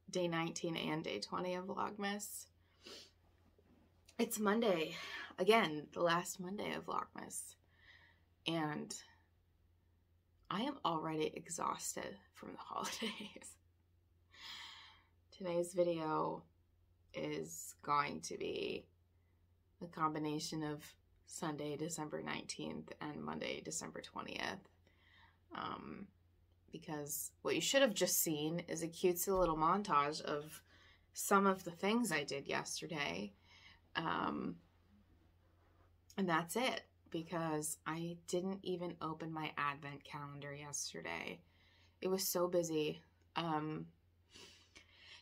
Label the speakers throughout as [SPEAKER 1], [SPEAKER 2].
[SPEAKER 1] day 19 and day 20 of Vlogmas. It's Monday, again, the last Monday of Vlogmas, and I am already exhausted from the holidays. Today's video is going to be a combination of Sunday, December 19th and Monday, December 20th. Because what you should have just seen is a cutesy little montage of some of the things I did yesterday. And that's it, because I didn't even open my advent calendar yesterday. It was so busy.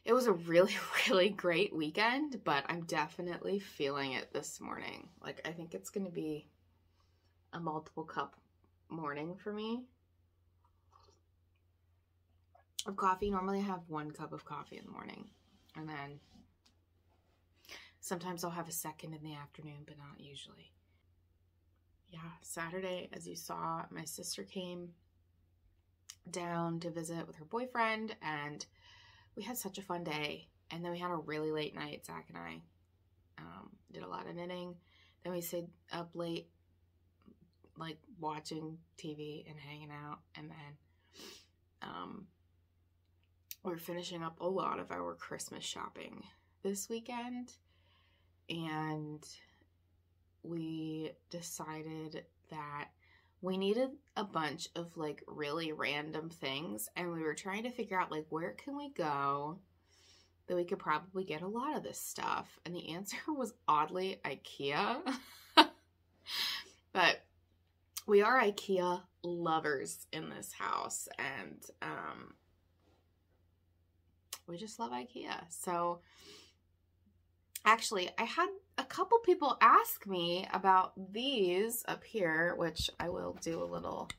[SPEAKER 1] It was a really, really great weekend, but I'm definitely feeling it this morning. Like, I think it's going to be a multiple cup morning for me of coffee. Normally I have 1 cup of coffee in the morning, and then sometimes I'll have a second in the afternoon, but not usually. Yeah, Saturday, as you saw, my sister came down to visit with her boyfriend, and we had such a fun day. And then we had a really late night. Zach and I did a lot of knitting. Then we stayed up late, like watching TV and hanging out. And then we're finishing up a lot of our Christmas shopping this weekend. And we decided that we needed a bunch of like really random things, and we were trying to figure out like where can we go that we could probably get a lot of this stuff, and the answer was oddly IKEA. But we are IKEA lovers in this house, and we just love IKEA. So actually, I had a couple people ask me about these up here, which I will do a little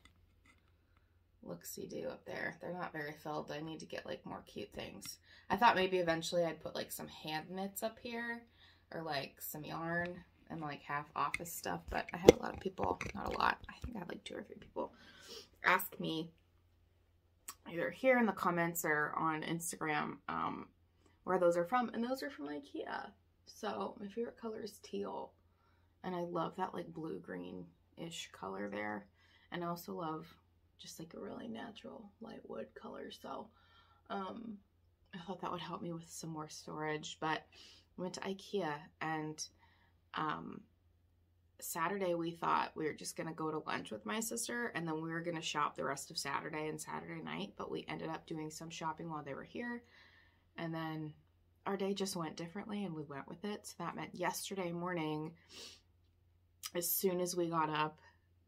[SPEAKER 1] look-see-do up there. They're not very filled. I need to get like more cute things. I thought maybe eventually I'd put like some hand knits up here, or like some yarn and like half office stuff, but I had a lot of people, not a lot, I think I had like 2 or 3 people ask me either here in the comments or on Instagram where those are from, and those are from IKEA. So my favorite color is teal, and I love that like blue-green-ish color there, and I also love just like a really natural light wood color. So I thought that would help me with some more storage. But I went to IKEA, and Saturday we thought we were just gonna go to lunch with my sister, and then we were gonna shop the rest of Saturday and Saturday night, but we ended up doing some shopping while they were here, and then our day just went differently and we went with it. So that meant yesterday morning, as soon as we got up,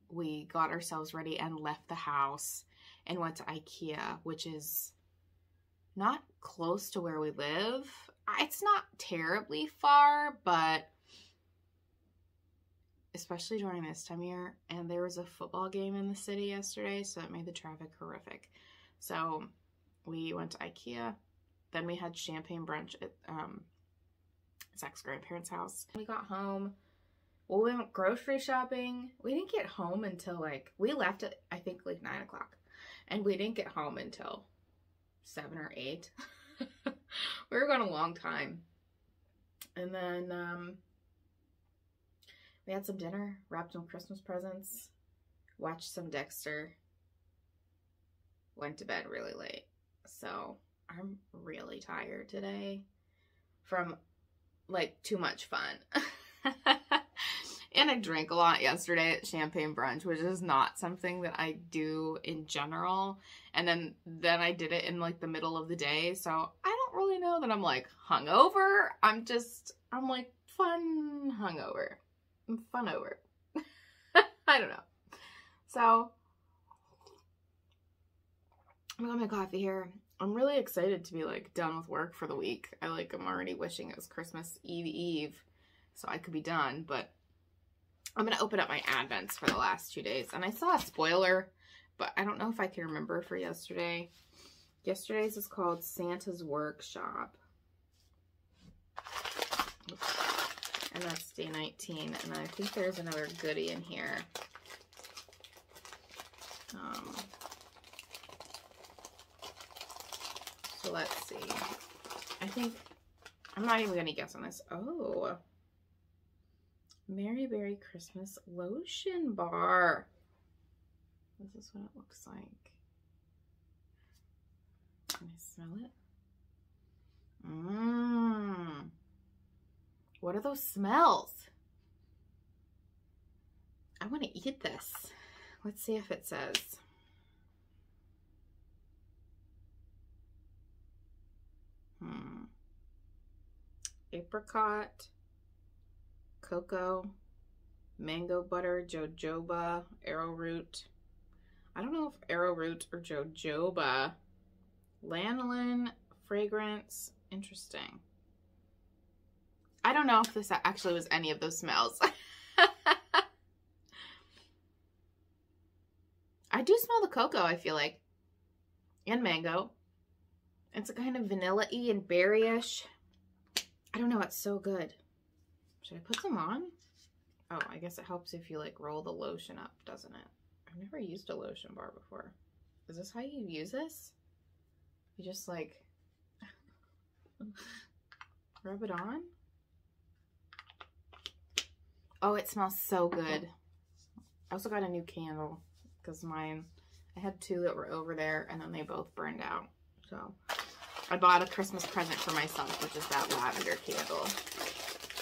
[SPEAKER 1] we got ourselves ready and left the house and went to IKEA, which is not close to where we live. It's not terribly far, but especially during this time of year, and there was a football game in the city yesterday, so it made the traffic horrific. So we went to IKEA. Then we had champagne brunch at Zach's grandparents' house. We got home. Well, we went grocery shopping. We didn't get home until like, we left at I think like 9 o'clock. And we didn't get home until 7 or 8. We were gone a long time. And then we had some dinner, wrapped some Christmas presents, watched some Dexter, went to bed really late. So I'm really tired today from like too much fun. And I drank a lot yesterday at champagne brunch, which is not something that I do in general. And then I did it in like the middle of the day. So I don't really know that I'm like hungover. I'm like fun hungover. I'm fun over. I don't know. So I got my coffee here. I'm really excited to be like done with work for the week. I'm already wishing it was Christmas Eve so I could be done, but I'm going to open up my advents for the last 2 days. And I saw a spoiler, but I don't know if I can remember for yesterday. Yesterday's is called Santa's Workshop. Oops. And that's day 19. And I think there's another goodie in here. So let's see. I think, I'm not even going to guess on this. Oh. Mary Berry Christmas Lotion Bar. This is what it looks like. Can I smell it? Mmm. What are those smells? I want to eat this. Let's see if it says. Apricot, cocoa, mango butter, jojoba, arrowroot. I don't know if arrowroot or jojoba. Lanolin, fragrance. Interesting. I don't know if this actually was any of those smells. I do smell the cocoa, I feel like. And mango. It's a kind of vanilla-y and berry-ish. I don't know, it's so good. Should I put some on? Oh, I guess it helps if you like roll the lotion up, doesn't it? I've never used a lotion bar before. Is this how you use this? You just like rub it on? Oh, it smells so good. I also got a new candle because mine, I had two that were over there and then they both burned out. So I bought a Christmas present for myself, which is that lavender candle.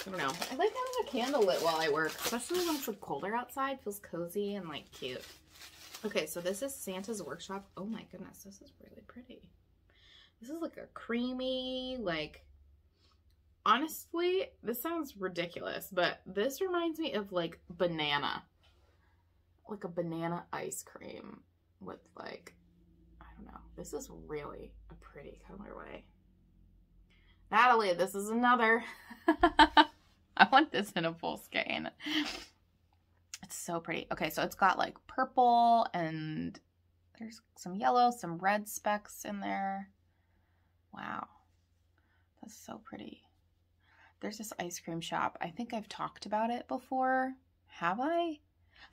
[SPEAKER 1] I don't know. I like having a candle lit while I work, especially when it's like colder outside. It feels cozy and like cute. Okay, so this is Santa's Workshop. Oh my goodness, this is really pretty. This is like a creamy, like, honestly, this sounds ridiculous, but this reminds me of like banana. Like a banana ice cream with like, I don't know. This is really a pretty colorway. Natalie, this is another. I want this in a full skein. It's so pretty. Okay, so it's got like purple and there's some yellow, some red specks in there. Wow. That's so pretty. There's this ice cream shop. I think I've talked about it before. Have I?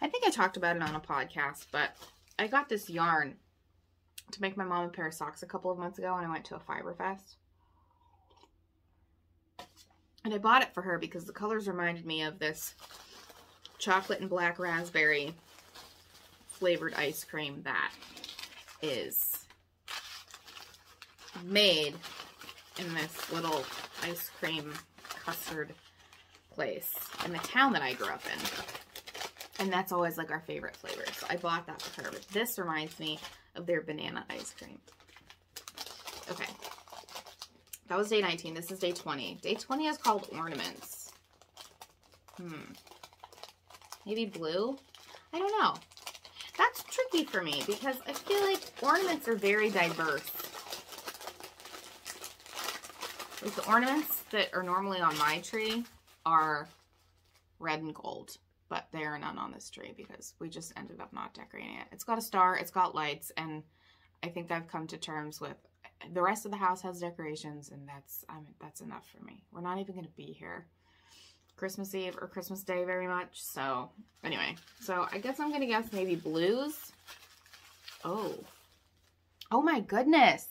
[SPEAKER 1] I think I talked about it on a podcast, but I got this yarn to make my mom a pair of socks a couple of months ago when I went to a Fiber Fest. And I bought it for her because the colors reminded me of this chocolate and black raspberry flavored ice cream that is made in this little ice cream custard place in the town that I grew up in. And that's always like our favorite flavor. So I bought that for her. But this reminds me of their banana ice cream. Okay. That was day 19. This is day 20. Day 20 is called Ornaments. Maybe blue? I don't know. That's tricky for me because I feel like ornaments are very diverse. Like the ornaments that are normally on my tree are red and gold. But there are none on this tree because we just ended up not decorating it. It's got a star, it's got lights, and I think I've come to terms with the rest of the house has decorations, and that's enough for me. We're not even going to be here Christmas Eve or Christmas Day very much. So anyway, so I guess I'm going to guess maybe blues. Oh my goodness.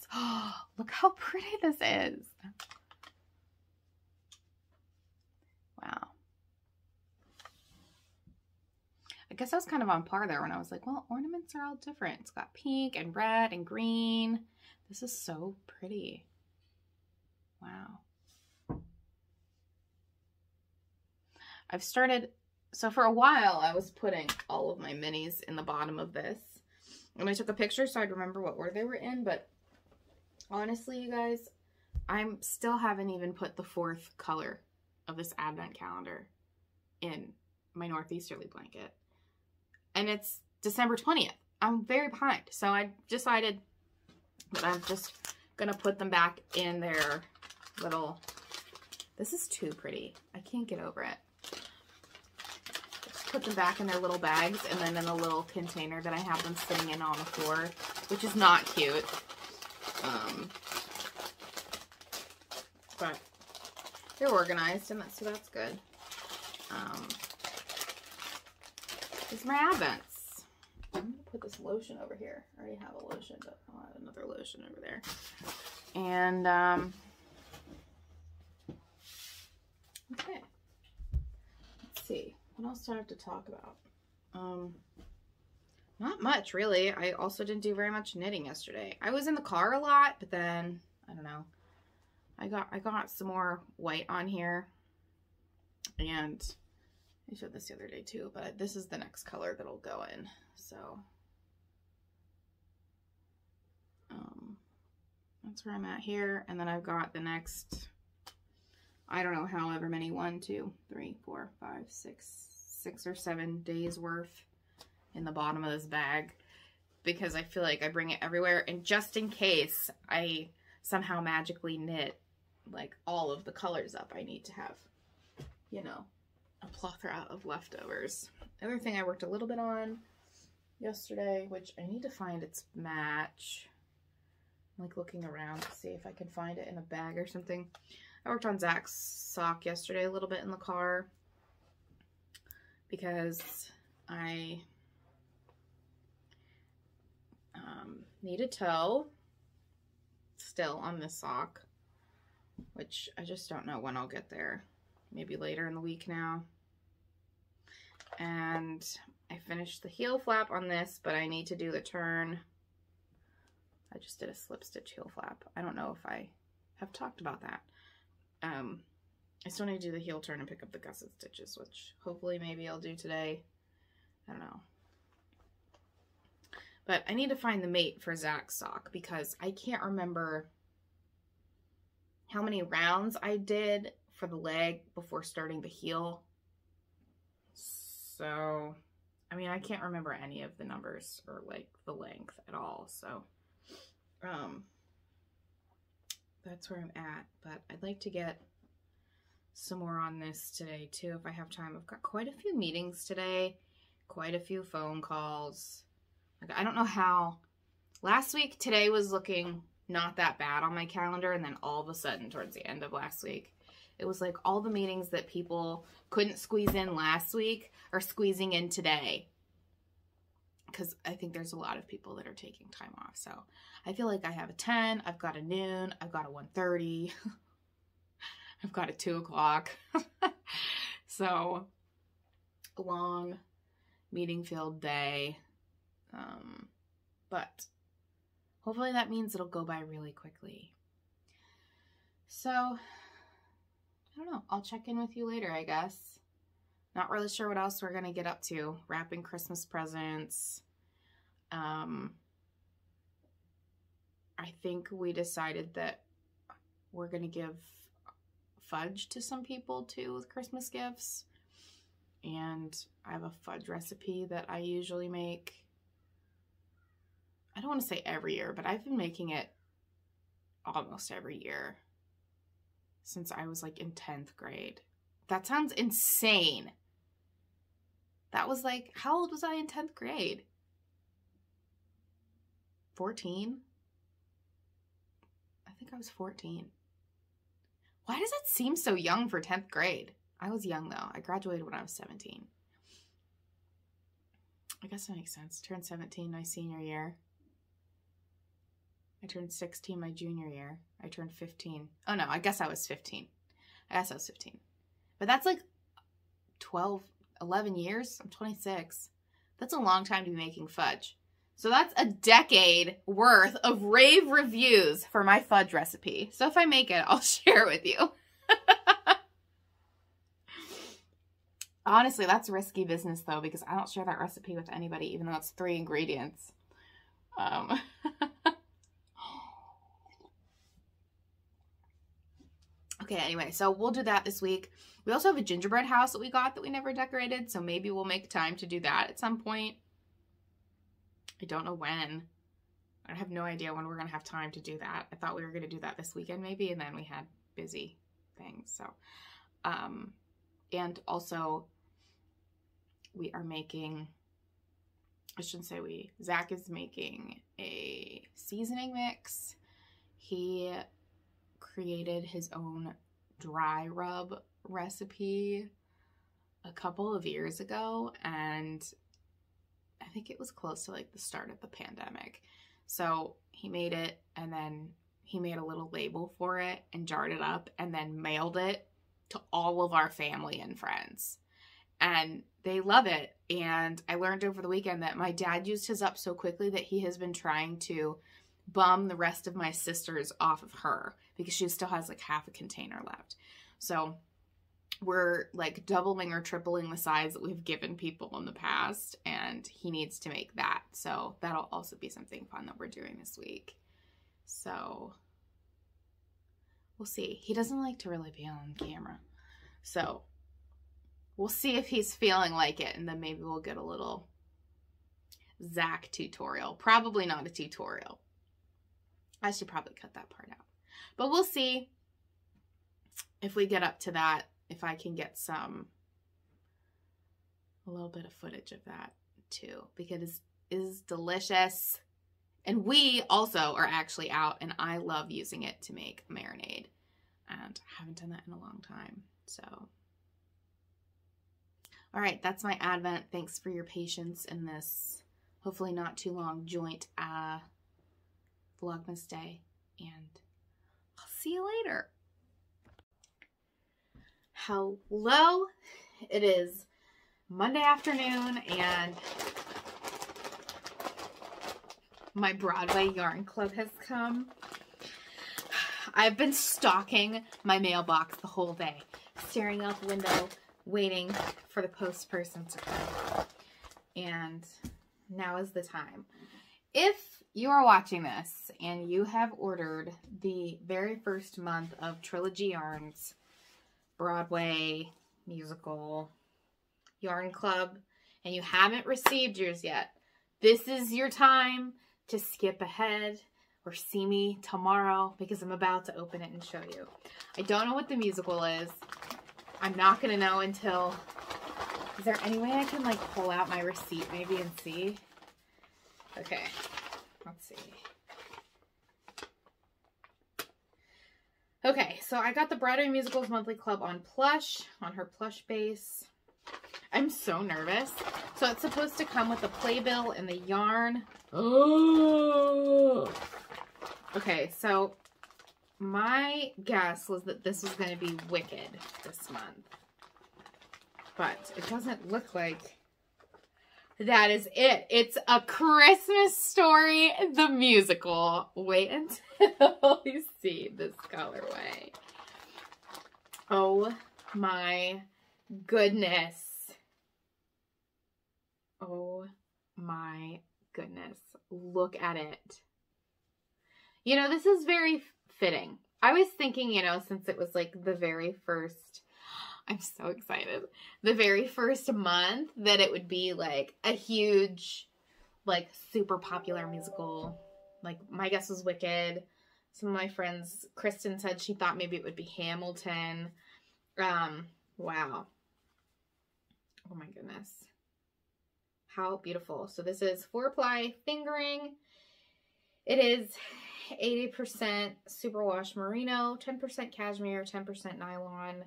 [SPEAKER 1] Look how pretty this is. Wow. I guess I was kind of on par there when I was like, well, ornaments are all different. It's got pink and red and green. This is so pretty. Wow. I've started, so for a while I was putting all of my minis in the bottom of this. And I took a picture so I'd remember what order they were in, but honestly, you guys, I still haven't even put the fourth color of this advent calendar in my northeasterly blanket. And it's December 20th. I'm very behind. So I decided that I'm just going to put them back in their little... This is too pretty. I can't get over it. Just put them back in their little bags and then in a little container that I have them sitting in on the floor, which is not cute. But they're organized and so that's good. These are my Advents. I'm going to put this lotion over here. I already have a lotion, but I'll add another lotion over there. And What else do I have to talk about? Not much, really. I also didn't do very much knitting yesterday. I was in the car a lot, but then, I don't know. I got some more white on here. And I showed this the other day too, but this is the next color that'll go in. So, that's where I'm at here. And then I've got the next, I don't know, however many, 1, 2, 3, 4, 5, 6 or 7 days worth in the bottom of this bag, because I feel like I bring it everywhere, and just in case I somehow magically knit like all of the colors up, I need to have, you know, a plethora of leftovers. Other thing I worked a little bit on yesterday, which I need to find its match. I'm like looking around to see if I can find it in a bag or something. I worked on Zach's sock yesterday a little bit in the car, because I need a toe still on this sock, which I just don't know when I'll get there. Maybe later in the week now. And I finished the heel flap on this, but I need to do the turn. I just did a slip stitch heel flap. I don't know if I have talked about that. I still need to do the heel turn and pick up the gusset stitches, which hopefully maybe I'll do today. I don't know. But I need to find the mate for Zach's sock, because I can't remember how many rounds I did for the leg before starting the heel. So, I mean, I can't remember any of the numbers or like the length at all. So, that's where I'm at. But I'd like to get some more on this today too, if I have time. I've got quite a few meetings today, quite a few phone calls. Like, I don't know how. Last week, today was looking not that bad on my calendar, and then all of a sudden, towards the end of last week, it was like all the meetings that people couldn't squeeze in last week are squeezing in today. Because I think there's a lot of people that are taking time off. So I feel like I have a 10, I've got a noon, I've got a 1:30, I've got a 2 o'clock. So a long meeting filled day. But hopefully that means it'll go by really quickly. So, I don't know. I'll check in with you later, I guess. Not really sure what else we're going to get up to. Wrapping Christmas presents. I think we decided that we're going to give fudge to some people too with Christmas gifts. And I have a fudge recipe that I usually make. I don't want to say every year, but I've been making it almost every year since I was like in 10th grade. That sounds insane. That was like, how old was I in 10th grade? 14? I think I was 14. Why does it seem so young for 10th grade? I was young though. I graduated when I was 17. I guess that makes sense. Turned 17 my senior year. I turned 16 my junior year. I turned 15. Oh no, I guess I was 15. But that's like 11 years. I'm 26. That's a long time to be making fudge. So that's a decade worth of rave reviews for my fudge recipe. So if I make it, I'll share it with you. Honestly, that's risky business though, because I don't share that recipe with anybody, even though it's 3 ingredients. Okay, anyway, so we'll do that this week. We also have a gingerbread house that we got that we never decorated, so maybe we'll make time to do that at some point. I don't know when. I have no idea when we're going to have time to do that. I thought we were going to do that this weekend maybe, and then we had busy things. So, and also we are making, I shouldn't say we, Zach is making a seasoning mix. He created his own dry rub recipe a couple of years ago, and I think it was close to like the start of the pandemic. So he made it, and then he made a little label for it and jarred it up and then mailed it to all of our family and friends. and they love it. And I learned over the weekend that my dad used his up so quickly that he has been trying to bum the rest of my sister's off of her because she still has like half a container left. So we're like doubling or tripling the size that we've given people in the past, and he needs to make that. So that'll also be something fun that we're doing this week. So we'll see. He doesn't like to really be on camera. So we'll see if he's feeling like it, and then maybe we'll get a little Zach tutorial. Probably not a tutorial. I should probably cut that part out. But we'll see if we get up to that, if I can get a little bit of footage of that too, because it is delicious. And we also are actually out, and I love using it to make a marinade, and I haven't done that in a long time. So, all right, that's my Advent. Thanks for your patience in this hopefully not too long joint Vlogmas day, and I'll see you later. Hello, it is Monday afternoon, and my Broadway yarn club has come. I've been stalking my mailbox the whole day, staring out the window, waiting for the post person to come. And now is the time. If you are watching this and you have ordered the very first month of Trilogy Yarns Broadway musical yarn club, and you haven't received yours yet, this is your time to skip ahead or see me tomorrow, because I'm about to open it and show you. I don't know what the musical is. I'm not going to know until... Is there any way I can like pull out my receipt maybe and see? Okay, let's see. Okay, so I got the Broadway Musicals Monthly Club on plush, on her plush base. I'm so nervous. So it's supposed to come with the playbill and the yarn. Oh! Okay, so my guess was that this was going to be Wicked this month. But it doesn't look like that is it. It's A Christmas Story, the musical. Wait until you see this colorway. Oh my goodness. Oh my goodness. Look at it. You know, this is very fitting. I was thinking, you know, since it was like the very first, I'm so excited, the very first month, that it would be like a huge, like super popular musical. Like my guess was Wicked. Some of my friends, Kristen said she thought maybe it would be Hamilton. Wow. Oh my goodness. How beautiful. So this is 4-ply fingering. It is 80% superwash merino, 10% cashmere, 10% nylon.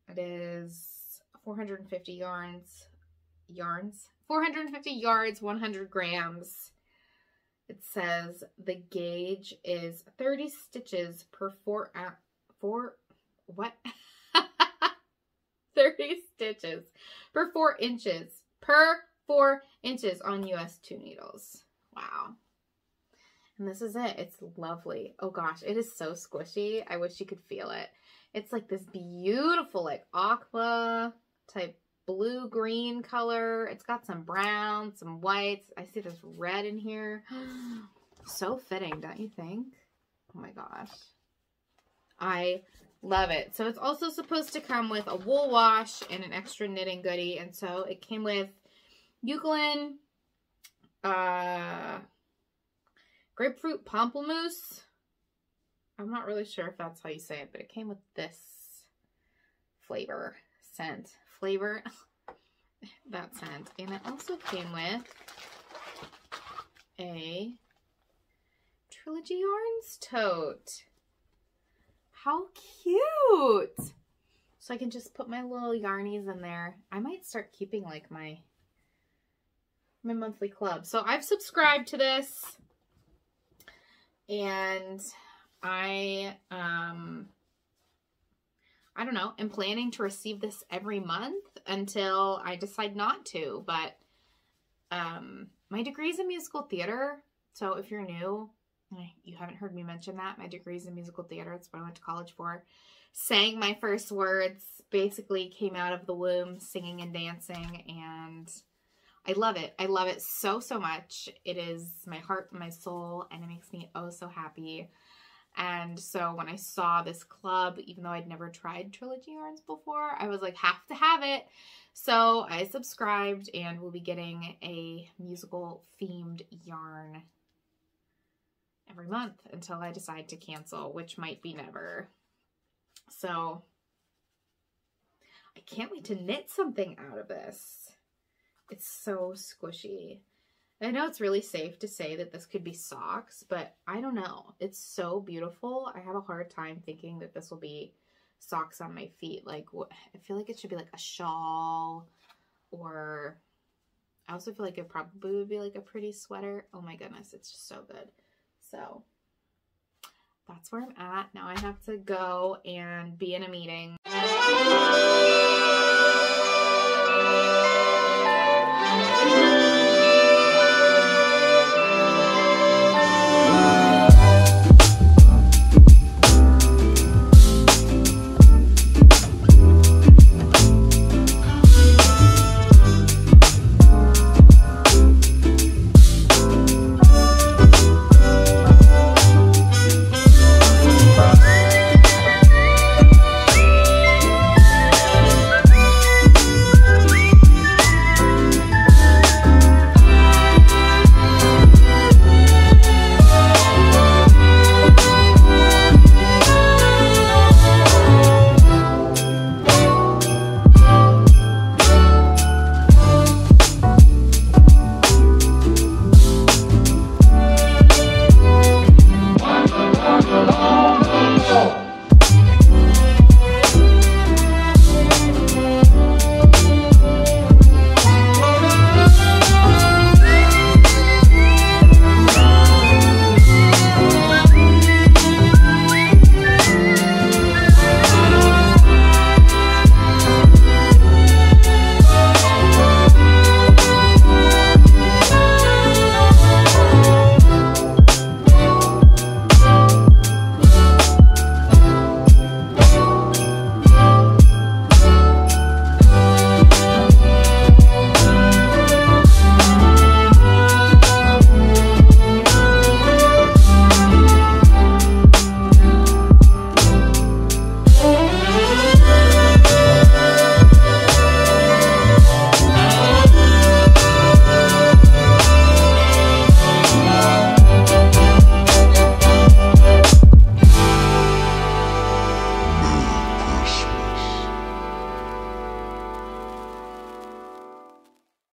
[SPEAKER 1] It is 450 yards, 450 yards, 100 grams. It says the gauge is 30 stitches per 30 stitches per 4 inches. Per 4 inches on US 2 needles. Wow. And this is it. It's lovely. Oh gosh, it is so squishy. I wish you could feel it. It's like this beautiful, like aqua type blue-green color. It's got some brown, some whites. I see there's red in here. So fitting, don't you think? Oh my gosh. I love it. So it's also supposed to come with a wool wash and an extra knitting goodie. And so it came with eucalyptus, grapefruit pamplemousse. I'm not really sure if that's how you say it, but it came with this flavor, scent, flavor, that scent. And it also came with a Trilogy Yarns tote. How cute! So I can just put my little yarnies in there. I might start keeping like my monthly club. So I've subscribed to this, and I I don't know, am planning to receive this every month until I decide not to. But my degree's in musical theater. So if you're new, you haven't heard me mention that, my degree's in musical theater. It's what I went to college for. Sang my first words, basically came out of the womb singing and dancing, and I love it. I love it so, so much. It is my heart and my soul, and it makes me oh so happy. And so when I saw this club, even though I'd never tried trilogy yarns before, I was like, have to have it. So I subscribed and will be getting a musical themed yarn every month until I decide to cancel, which might be never. So I can't wait to knit something out of this. It's so squishy. I know it's really safe to say that this could be socks, but I don't know. It's so beautiful. I have a hard time thinking that this will be socks on my feet. Like, I feel like it should be like a shawl, or I also feel like it probably would be like a pretty sweater. Oh my goodness, it's just so good. So that's where I'm at. Now I have to go and be in a meeting.